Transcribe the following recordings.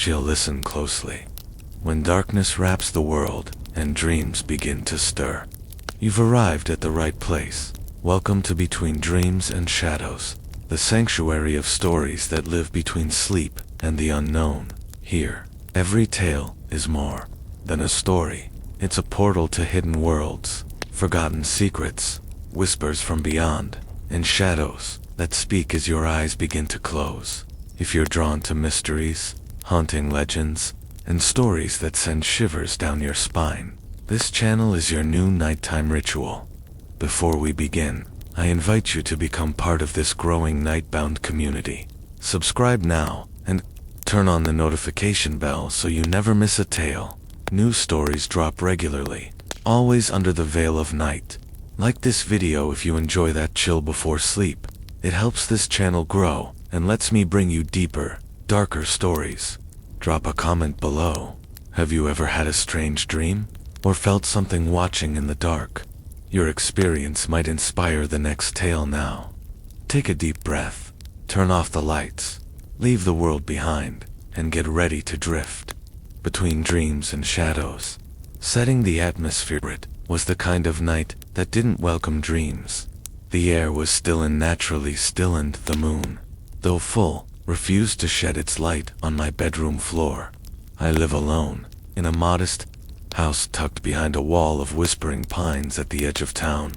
she'll listen closely. When darkness wraps the world and dreams begin to stir, you've arrived at the right place. Welcome to Between Dreams and Shadows, the sanctuary of stories that live between sleep and the unknown. Here, every tale is more than a story. It's a portal to hidden worlds, forgotten secrets, whispers from beyond, and shadows that speak as your eyes begin to close. If you're drawn to mysteries, haunting legends, and stories that send shivers down your spine, this channel is your new nighttime ritual. Before we begin, I invite you to become part of this growing nightbound community. Subscribe now and turn on the notification bell so you never miss a tale. New stories drop regularly, always under the veil of night. Like this video if you enjoy that chill before sleep. It helps this channel grow and lets me bring you deeper, darker stories. Drop a comment below. Have you ever had a strange dream? Or felt something watching in the dark? Your experience might inspire the next tale now. Take a deep breath, turn off the lights, leave the world behind, and get ready to drift between dreams and shadows. Setting the atmosphere, it was the kind of night that didn't welcome dreams. The air was still and naturally still, and the moon, though full, refused to shed its light on my bedroom floor. I live alone, in a modest house tucked behind a wall of whispering pines at the edge of town.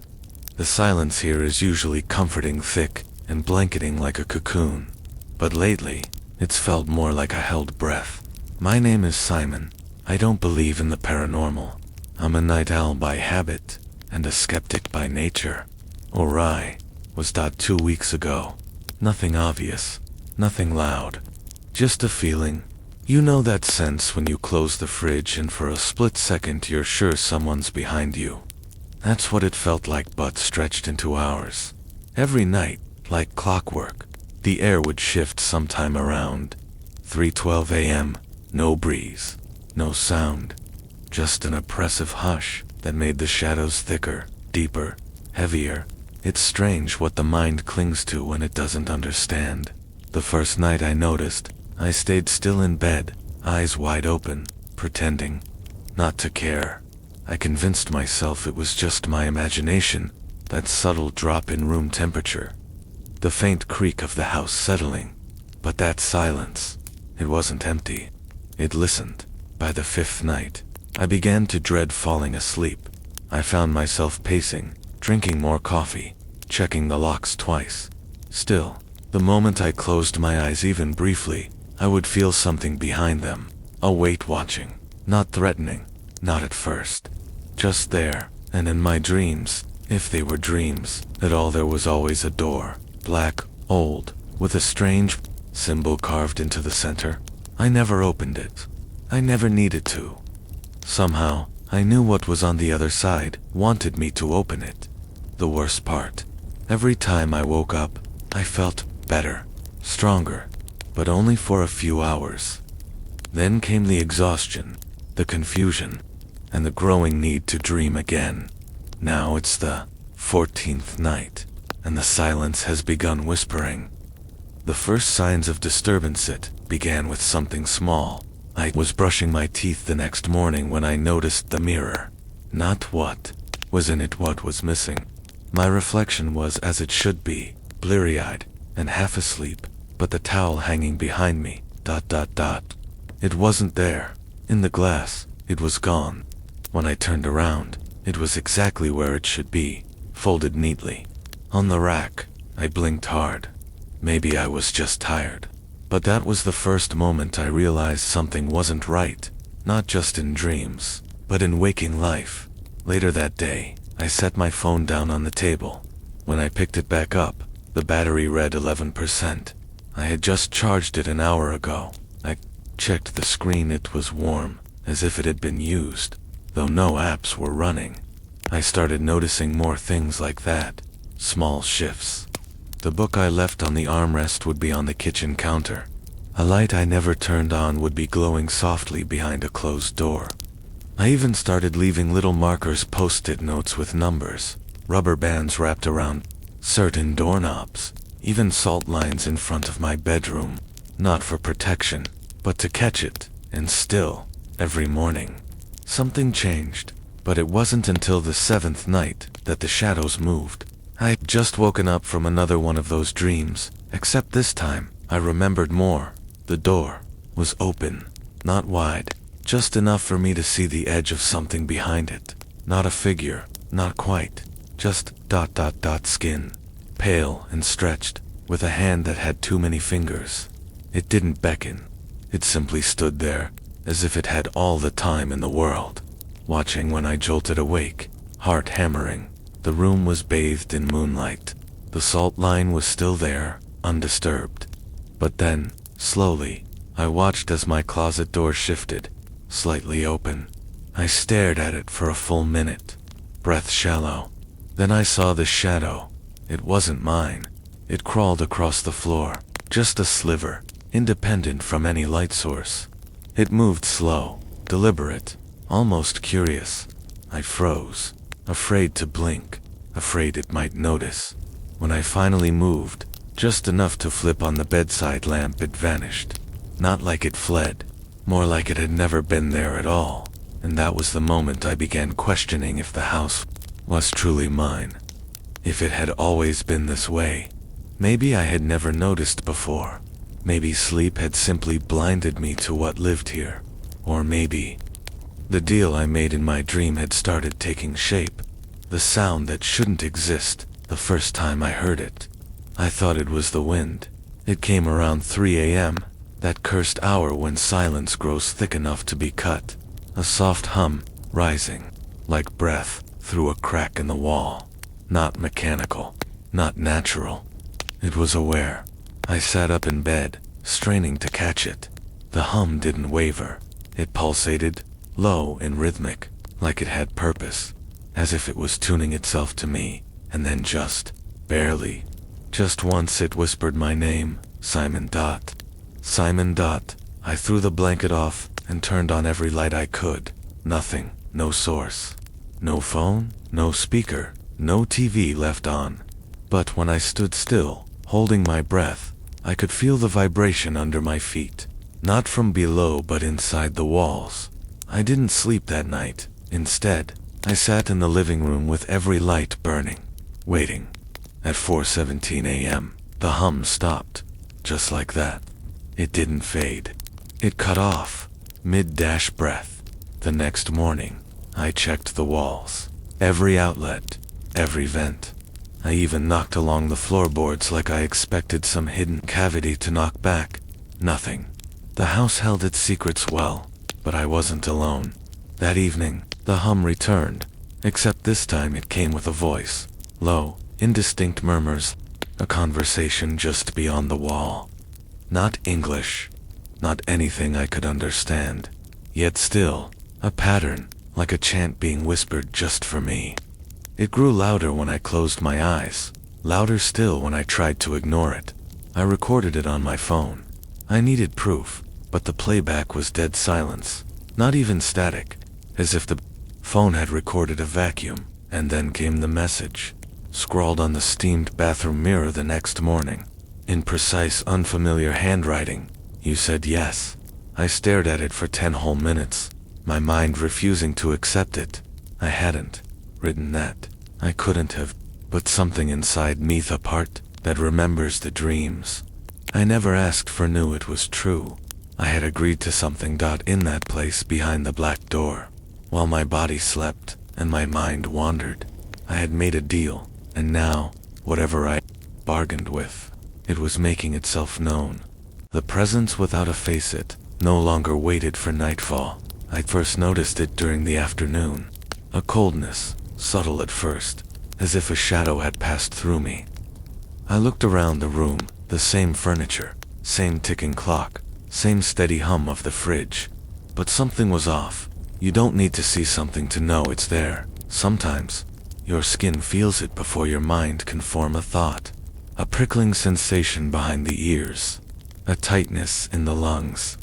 The silence here is usually comforting, thick, and blanketing like a cocoon. But lately, it's felt more like a held breath. My name is Simon. I don't believe in the paranormal. I'm a night owl by habit, and a skeptic by nature. Or I was 2 weeks ago. Nothing obvious, nothing loud. Just a feeling. You know that sense when you close the fridge and for a split second you're sure someone's behind you. That's what it felt like, but stretched into hours. Every night, like clockwork, the air would shift sometime around 3:12 a.m. No breeze, no sound, just an oppressive hush that made the shadows thicker, deeper, heavier. It's strange what the mind clings to when it doesn't understand. The first night I noticed, I stayed still in bed, eyes wide open, pretending not to care. I convinced myself it was just my imagination, that subtle drop in room temperature, the faint creak of the house settling. But that silence, it wasn't empty. It listened. By the 5th night, I began to dread falling asleep. I found myself pacing, drinking more coffee, checking the locks twice. Still, the moment I closed my eyes even briefly, I would feel something behind them, a weight watching, not threatening, not at first, just there. And in my dreams, if they were dreams at all, there was always a door, black, old, with a strange symbol carved into the center. I never opened it. I never needed to. Somehow, I knew what was on the other side wanted me to open it. The worst part, every time I woke up, I felt better, stronger, but only for a few hours. Then came the exhaustion, the confusion, and the growing need to dream again. Now it's the 14th night, and the silence has begun whispering. The first signs of disturbance, it began with something small. I was brushing my teeth the next morning when I noticed the mirror. Not what was in it, what was missing. My reflection was as it should be, bleary-eyed and half asleep, but the towel hanging behind me, ... It wasn't there. In the glass, it was gone. When I turned around, it was exactly where it should be, folded neatly. On the rack, I blinked hard. Maybe I was just tired. But that was the first moment I realized something wasn't right, not just in dreams, but in waking life. Later that day, I set my phone down on the table. When I picked it back up, the battery read 11%. I had just charged it an hour ago. I checked the screen. It was warm, as if it had been used, though no apps were running. I started noticing more things like that, small shifts. The book I left on the armrest would be on the kitchen counter. A light I never turned on would be glowing softly behind a closed door. I even started leaving little markers, post-it notes with numbers, rubber bands wrapped around certain doorknobs, even salt lines in front of my bedroom, not for protection, but to catch it, and still, every morning, something changed. But it wasn't until the 7th night that the shadows moved. I had just woken up from another one of those dreams, except this time, I remembered more. The door was open, not wide, just enough for me to see the edge of something behind it. Not a figure, not quite, just skin, pale and stretched, with a hand that had too many fingers. It didn't beckon. It simply stood there, as if it had all the time in the world, watching when I jolted awake, heart hammering. The room was bathed in moonlight. The salt line was still there, undisturbed. But then, slowly, I watched as my closet door shifted, slightly open. I stared at it for a full minute, breath shallow. Then I saw the shadow. It wasn't mine. It crawled across the floor, just a sliver, independent from any light source. It moved slow, deliberate, almost curious. I froze, afraid to blink, afraid it might notice. When I finally moved, just enough to flip on the bedside lamp, it vanished. Not like it fled, more like it had never been there at all. And that was the moment I began questioning if the house was truly mine. If it had always been this way. Maybe I had never noticed before. Maybe sleep had simply blinded me to what lived here. Or maybe the deal I made in my dream had started taking shape. The sound that shouldn't exist, the first time I heard it. I thought it was the wind. It came around 3 a.m., that cursed hour when silence grows thick enough to be cut. A soft hum, rising, like breath, through a crack in the wall. Not mechanical, not natural. It was aware. I sat up in bed, straining to catch it. The hum didn't waver. It pulsated, low and rhythmic, like it had purpose, as if it was tuning itself to me, and then barely, just once it whispered my name, Simon. Simon. I threw the blanket off and turned on every light I could. Nothing, no source. No phone, no speaker, no TV left on. But when I stood still, holding my breath, I could feel the vibration under my feet. Not from below but inside the walls. I didn't sleep that night. Instead, I sat in the living room with every light burning, waiting. At 4:17 a.m., the hum stopped. Just like that. It didn't fade. It cut off, mid-breath. The next morning, I checked the walls. Every outlet, every vent. I even knocked along the floorboards like I expected some hidden cavity to knock back. Nothing. The house held its secrets well, but I wasn't alone. That evening, the hum returned, except this time it came with a voice. Low, indistinct murmurs. A conversation just beyond the wall. Not English. Not anything I could understand. Yet still, a pattern, like a chant being whispered just for me. It grew louder when I closed my eyes, louder still when I tried to ignore it. I recorded it on my phone. I needed proof, but the playback was dead silence, not even static, as if the phone had recorded a vacuum. And then came the message, scrawled on the steamed bathroom mirror the next morning. In precise, unfamiliar handwriting, you said yes. I stared at it for 10 whole minutes, my mind refusing to accept it. I hadn't written that. I couldn't have, but something inside me, the part that remembers the dreams I never asked for, knew it was true. I had agreed to something. In that place behind the black door, while my body slept and my mind wandered. I had made a deal, and now, whatever I bargained with, it was making itself known. The presence without a face, it no longer waited for nightfall. I first noticed it during the afternoon. A coldness, subtle at first, as if a shadow had passed through me. I looked around the room, the same furniture, same ticking clock, same steady hum of the fridge. But something was off. You don't need to see something to know it's there. Sometimes, your skin feels it before your mind can form a thought. A prickling sensation behind the ears. A tightness in the lungs.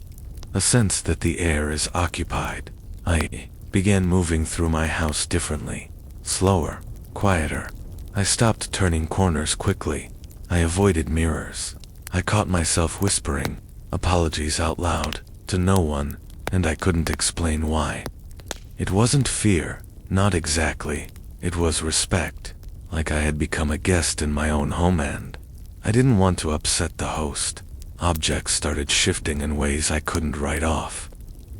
A sense that the air is occupied. I began moving through my house differently. Slower, quieter. I stopped turning corners quickly. I avoided mirrors. I caught myself whispering apologies out loud, to no one, and I couldn't explain why. It wasn't fear, not exactly. It was respect, like I had become a guest in my own home and I didn't want to upset the host. Objects started shifting in ways I couldn't write off.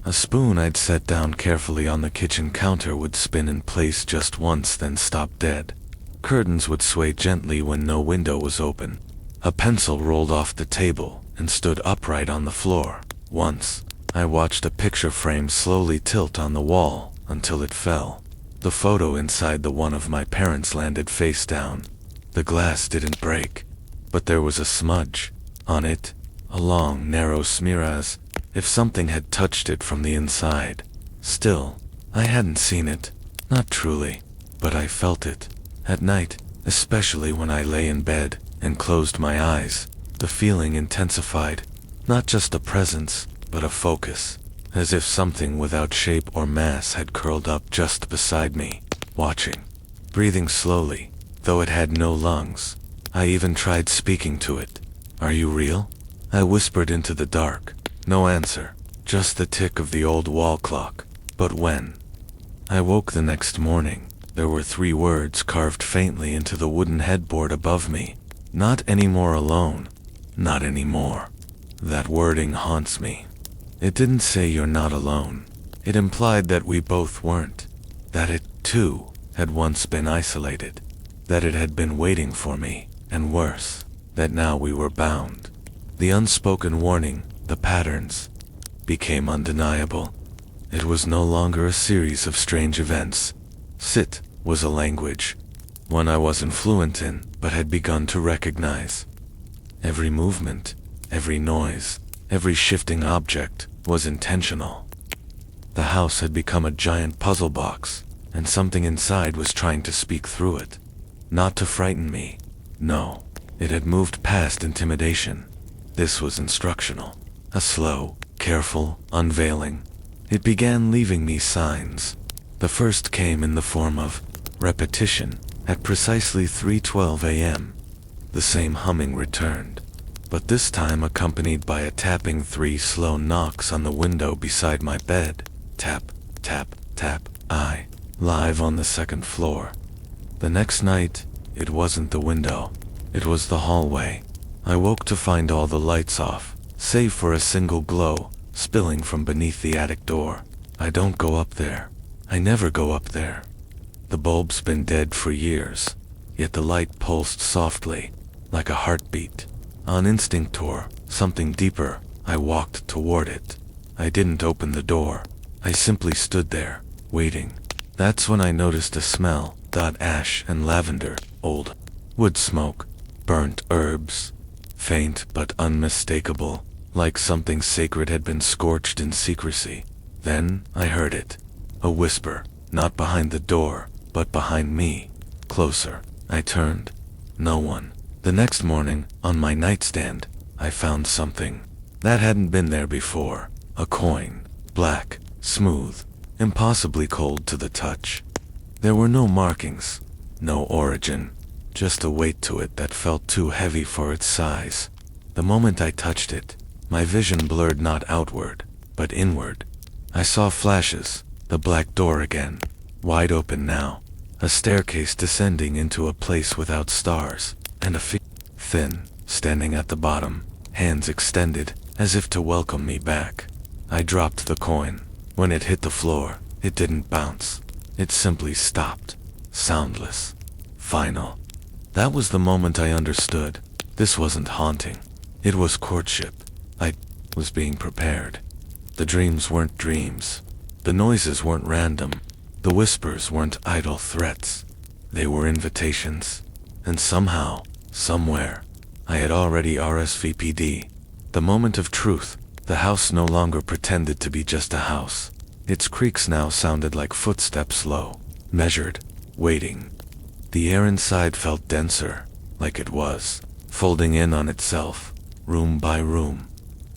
A spoon I'd set down carefully on the kitchen counter would spin in place just once, then stop dead. Curtains would sway gently when no window was open. A pencil rolled off the table and stood upright on the floor. Once, I watched a picture frame slowly tilt on the wall until it fell. The photo inside the one of my parents landed face down. The glass didn't break, but there was a smudge on it, a long, narrow smear as if something had touched it from the inside. Still, I hadn't seen it, not truly, but I felt it. At night, especially when I lay in bed and closed my eyes, the feeling intensified. Not just a presence, but a focus, as if something without shape or mass had curled up just beside me, watching, breathing slowly, though it had no lungs. I even tried speaking to it. "Are you real?" I whispered into the dark. No answer, just the tick of the old wall clock. But when I woke the next morning, there were 3 words carved faintly into the wooden headboard above me. Not anymore alone. Not anymore. That wording haunts me. It didn't say you're not alone. It implied that we both weren't. That it, too, had once been isolated. That it had been waiting for me, and worse, that now we were bound. The unspoken warning, the patterns, became undeniable. It was no longer a series of strange events. Sit was a language, one I wasn't fluent in, but had begun to recognize. Every movement, every noise, every shifting object was intentional. The house had become a giant puzzle box, and something inside was trying to speak through it. Not to frighten me. No, it had moved past intimidation. This was instructional. A slow, careful unveiling. It began leaving me signs. The first came in the form of repetition. At precisely 3:12 a.m., the same humming returned, but this time accompanied by a tapping 3 slow knocks on the window beside my bed. Tap, tap, tap. I, live on the 2nd floor. The next night, it wasn't the window. It was the hallway. I woke to find all the lights off, save for a single glow spilling from beneath the attic door. I don't go up there. I never go up there. The bulb's been dead for years, yet the light pulsed softly, like a heartbeat. On instinct or something deeper, I walked toward it. I didn't open the door. I simply stood there, waiting. That's when I noticed a smell, ash and lavender, old wood smoke, burnt herbs, faint but unmistakable, like something sacred had been scorched in secrecy. Then I heard it. A whisper, not behind the door, but behind me. Closer. I turned. No one. The next morning, on my nightstand, I found something that hadn't been there before. A coin. Black, smooth, impossibly cold to the touch. There were no markings, no origin, just a weight to it that felt too heavy for its size. The moment I touched it, my vision blurred not outward, but inward. I saw flashes, the black door again, wide open now, a staircase descending into a place without stars, and a figure, thin, standing at the bottom, hands extended, as if to welcome me back. I dropped the coin. When it hit the floor, it didn't bounce. It simply stopped, soundless, final. That was the moment I understood. This wasn't haunting. It was courtship. I was being prepared. The dreams weren't dreams. The noises weren't random. The whispers weren't idle threats. They were invitations. And somehow, somewhere, I had already RSVP'd. The moment of truth. The house no longer pretended to be just a house. Its creaks now sounded like footsteps, low, measured, waiting. The air inside felt denser, like it was, folding in on itself, room by room.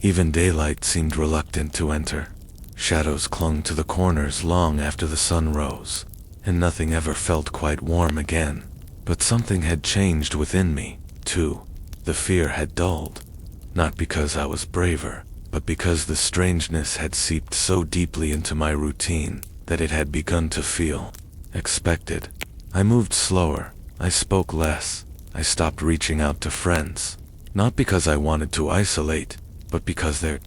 Even daylight seemed reluctant to enter. Shadows clung to the corners long after the sun rose, and nothing ever felt quite warm again. But something had changed within me, too. The fear had dulled. Not because I was braver, but because the strangeness had seeped so deeply into my routine that it had begun to feel expected. I moved slower, I spoke less, I stopped reaching out to friends, not because I wanted to isolate, but because their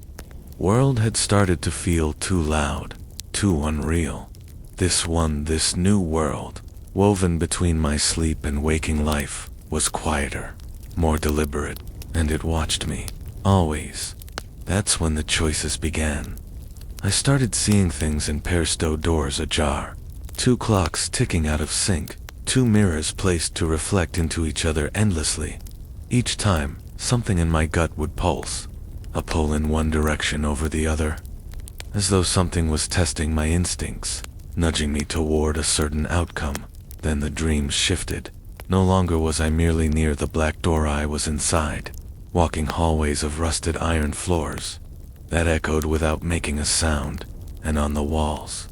world had started to feel too loud, too unreal. This new world, woven between my sleep and waking life, was quieter, more deliberate, and it watched me, always. That's when the choices began. I started seeing things in persto doors ajar, 2 clocks ticking out of sync, 2 mirrors placed to reflect into each other endlessly. Each time, something in my gut would pulse, a pull in one direction over the other, as though something was testing my instincts, nudging me toward a certain outcome. Then the dreams shifted. No longer was I merely near the black door, I was inside, walking hallways of rusted iron floors that echoed without making a sound, and on the walls,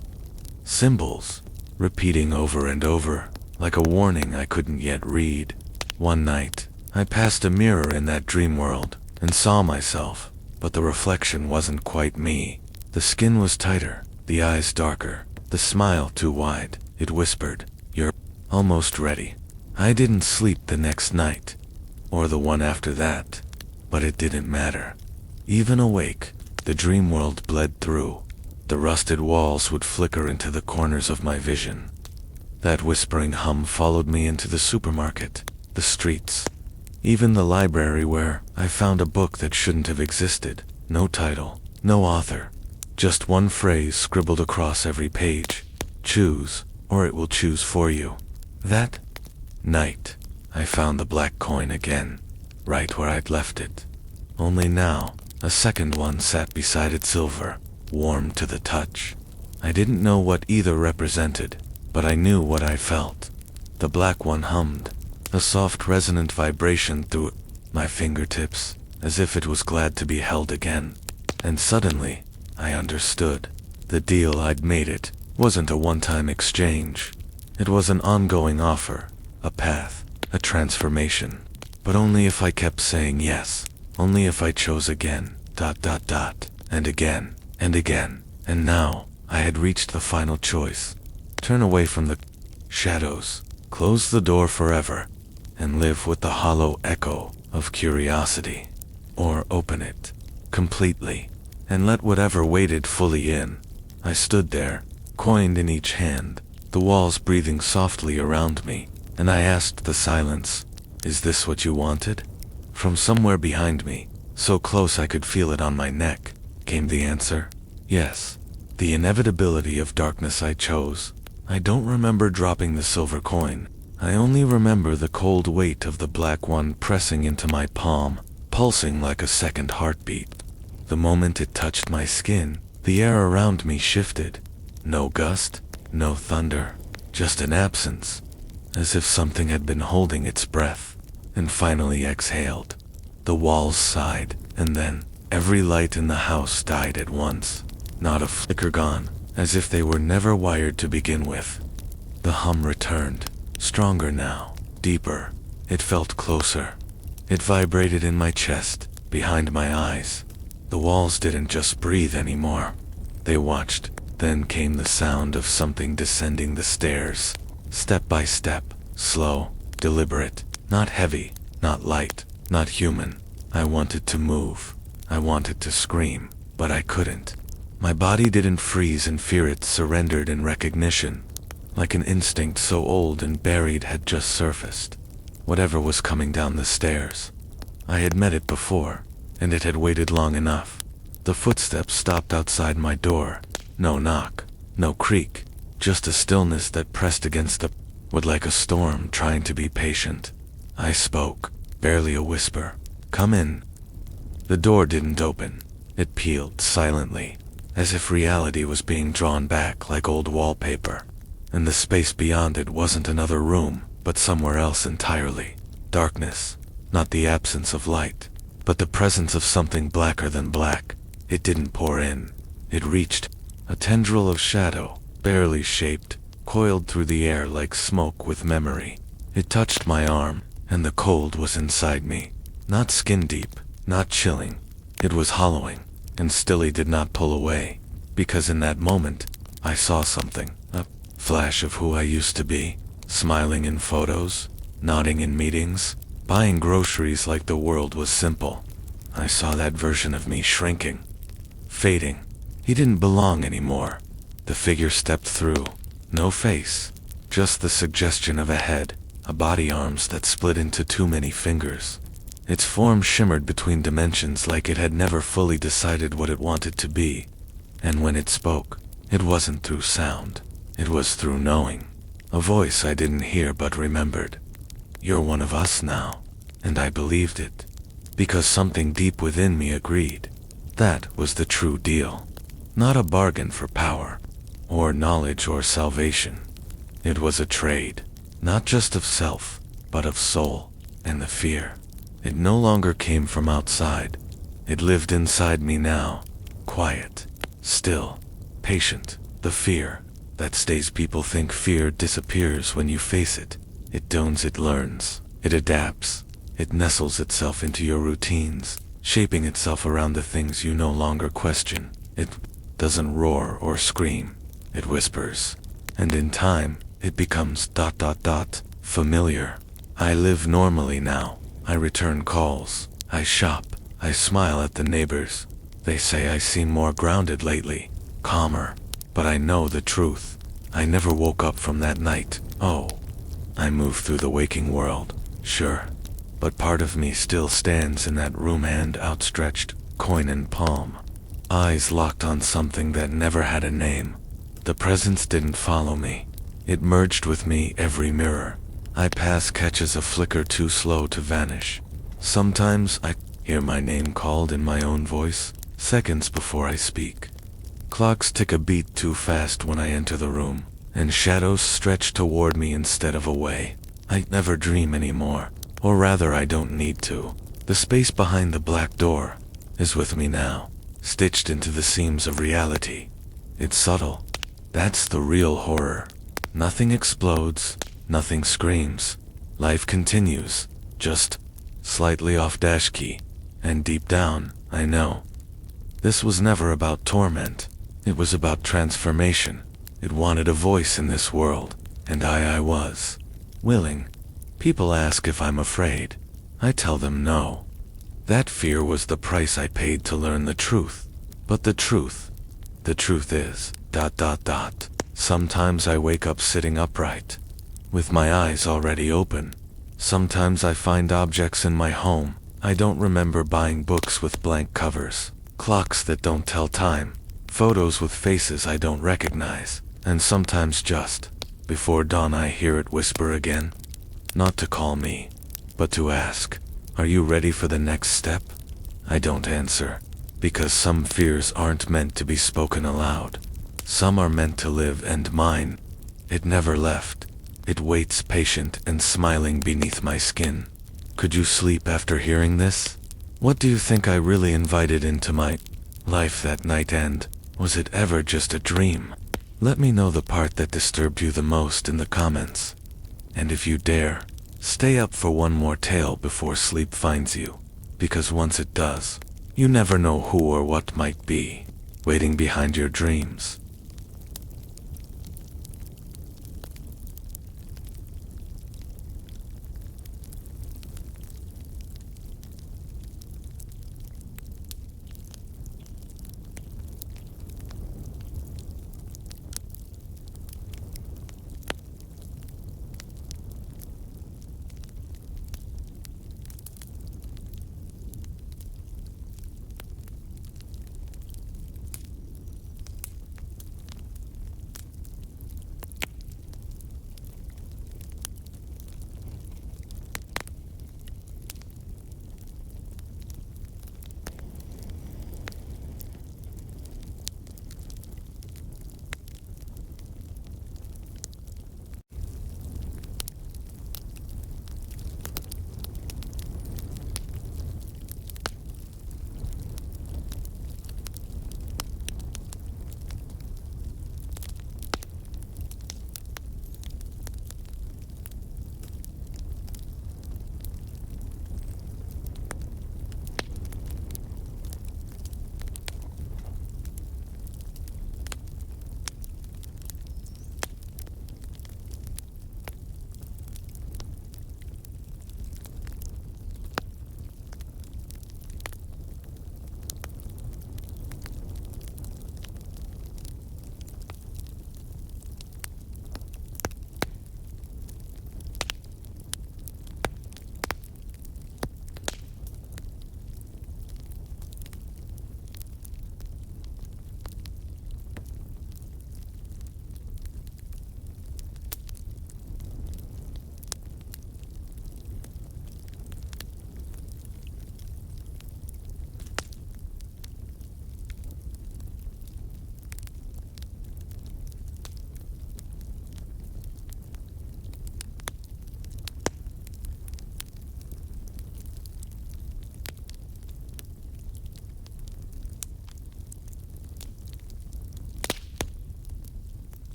symbols, repeating over and over, like a warning I couldn't yet read. One night, I passed a mirror in that dream world, and saw myself, but the reflection wasn't quite me. The skin was tighter, the eyes darker, the smile too wide. It whispered, "You're almost ready." I didn't sleep the next night, or the one after that, but it didn't matter. Even awake, the dream world bled through. The rusted walls would flicker into the corners of my vision. That whispering hum followed me into the supermarket, the streets, even the library, where I found a book that shouldn't have existed. No title, no author, just one phrase scribbled across every page: "Choose, or it will choose for you." That night, I found the black coin again, right where I'd left it. Only now, a second one sat beside it, silver, warm to the touch. I didn't know what either represented, but I knew what I felt. The black one hummed, a soft resonant vibration through my fingertips, as if it was glad to be held again. And suddenly, I understood. The deal I'd made it wasn't a one-time exchange. It was an ongoing offer, a path, a transformation. But only if I kept saying yes, only if I chose again, and again, and again. And now, I had reached the final choice. Turn away from the shadows, close the door forever, and live with the hollow echo of curiosity. Or open it, completely, and let whatever waited fully in. I stood there, coin in each hand, the walls breathing softly around me, and I asked the silence, "Is this what you wanted?" From somewhere behind me, so close I could feel it on my neck, came the answer, "Yes." The inevitability of darkness I chose. I don't remember dropping the silver coin. I only remember the cold weight of the black one pressing into my palm, pulsing like a second heartbeat. The moment it touched my skin, the air around me shifted. No gust, no thunder, just an absence, as if something had been holding its breath, and finally exhaled. The walls sighed, and then every light in the house died at once. Not a flicker gone, as if they were never wired to begin with. The hum returned, stronger now, deeper. It felt closer. It vibrated in my chest, behind my eyes. The walls didn't just breathe anymore. They watched. Then came the sound of something descending the stairs, step by step, slow, deliberate, not heavy, not light, not human. I wanted to move. I wanted to scream, but I couldn't. My body didn't freeze in fear, it surrendered in recognition, like an instinct so old and buried had just surfaced. Whatever was coming down the stairs, I had met it before, and it had waited long enough. The footsteps stopped outside my door. No knock, no creak, just a stillness that pressed against the wood like a storm trying to be patient. I spoke, barely a whisper. "Come in." The door didn't open. It peeled silently, as if reality was being drawn back like old wallpaper. And the space beyond it wasn't another room, but somewhere else entirely. Darkness, not the absence of light, but the presence of something blacker than black. It didn't pour in. It reached. A tendril of shadow, barely shaped, coiled through the air like smoke with memory. It touched my arm, and the cold was inside me. Not skin deep, not chilling. It was hollowing, and still he did not pull away, because in that moment, I saw something, a flash of who I used to be, smiling in photos, nodding in meetings, buying groceries like the world was simple. I saw that version of me shrinking, fading. He didn't belong anymore. The figure stepped through. No face, just the suggestion of a head, a body, arms that split into too many fingers. Its form shimmered between dimensions like it had never fully decided what it wanted to be. And when it spoke, it wasn't through sound. It was through knowing. A voice I didn't hear but remembered. "You're one of us now." And I believed it, because something deep within me agreed. That was the true deal. Not a bargain for power, or knowledge or salvation. It was a trade, not just of self, but of soul, and the fear. It no longer came from outside. It lived inside me now, quiet, still, patient. The fear that stays. People think fear disappears when you face it. It dones, it learns, it adapts. It nestles itself into your routines, shaping itself around the things you no longer question. It doesn't roar or scream. It whispers. And in time, it becomes ... familiar. I live normally now. I return calls. I shop. I smile at the neighbors. They say I seem more grounded lately, calmer. But I know the truth. I never woke up from that night. Oh, I moved through the waking world, sure. But part of me still stands in that room, hand outstretched, coin in palm. Eyes locked on something that never had a name. The presence didn't follow me. It merged with me. Every mirror I pass catches a flicker too slow to vanish. Sometimes I hear my name called in my own voice, seconds before I speak. Clocks tick a beat too fast when I enter the room, and shadows stretch toward me instead of away. I never dream anymore, or rather I don't need to. The space behind the black door is with me now, stitched into the seams of reality. It's subtle. That's the real horror. Nothing explodes, nothing screams. Life continues, just slightly off dash key. And deep down, I know. This was never about torment. It was about transformation. It wanted a voice in this world, and I was willing. People ask if I'm afraid. I tell them no. That fear was the price I paid to learn the truth. But the truth is ... Sometimes I wake up sitting upright, with my eyes already open. Sometimes I find objects in my home. I don't remember buying books with blank covers, clocks that don't tell time, photos with faces I don't recognize. And sometimes just before dawn I hear it whisper again. Not to call me, but to ask, "Are you ready for the next step?" I don't answer, because some fears aren't meant to be spoken aloud. Some are meant to live, and mine, it never left. It waits patient and smiling beneath my skin. Could you sleep after hearing this? What do you think I really invited into my life that night, and was it ever just a dream? Let me know the part that disturbed you the most in the comments. And if you dare, stay up for one more tale before sleep finds you, because once it does, you never know who or what might be waiting behind your dreams.